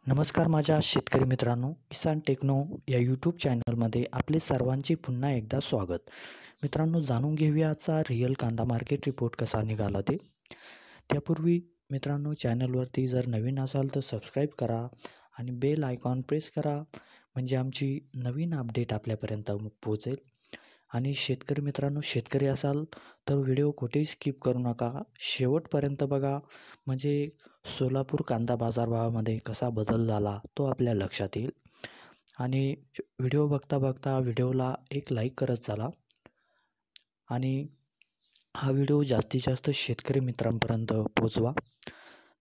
नमस्कार माझ्या शेतकरी मित्रांनो, किसान टेक्नो या यूट्यूब चॅनलमध्ये आपले सर्वांचे पुन्हा एकदा स्वागत. मित्रांनो, जाणून घेऊया आजचा रिअल कांदा मार्केट रिपोर्ट कसा निघाला ते. त्यापूर्वी मित्रांनो, चॅनलवरती जर नवीन असाल तर सबस्क्राईब करा आणि बेल आयकॉन प्रेस करा, म्हणजे आमची नवीन अपडेट आपल्यापर्यंत पोहोचेल. आणि शेतकरी मित्रांनो, शेतकरी असाल तर व्हिडिओ कुठेही स्किप करू नका, शेवटपर्यंत बघा, म्हणजे सोलापूर कांदा बाजारभावामध्ये कसा बदल झाला तो आपल्या लक्षात येईल. आणि व्हिडिओ बघता बघता व्हिडिओला एक लाईक करत चला आणि हा व्हिडिओ जास्तीत जास्त शेतकरी मित्रांपर्यंत पोचवा.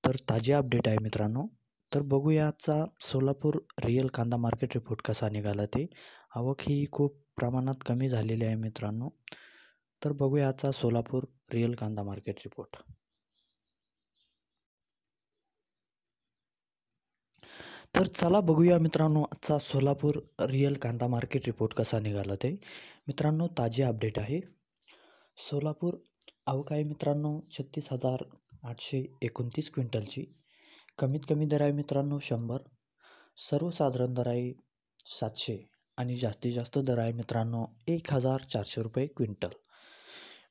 तर ताजे अपडेट आहे मित्रांनो. तर बघूया आजचा सोलापूर रिअल कांदा मार्केट रिपोर्ट कसा निघाला ते. आवक ही खूप प्रमाणात कमी झालेली आहे मित्रांनो. तर बघूया आजचा सोलापूर रिअल कांदा मार्केट रिपोर्ट. तर चला बघूया मित्रांनो, आजचा सोलापूर रिअल कांदा मार्केट रिपोर्ट कसा निघाला ते. मित्रांनो, ताजे अपडेट आहे. सोलापूर आवक आहे मित्रांनो 36,829 क्विंटलची. कमीत कमी दर आहे मित्रांनो 100, सर्वसाधारण दर आहे 700 आणि जास्तीत जास्त दर आहे मित्रांनो 1,400 रुपये क्विंटल.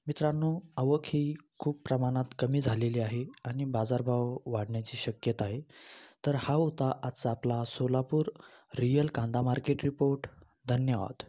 मित्रांनो, आवक ही खूप प्रमाणात कमी झालेली आहे आणि बाजारभाव वाढण्याची शक्यता आहे. तर हा होता आजचा आपला सोलापूर रिअल कांदा मार्केट रिपोर्ट. धन्यवाद.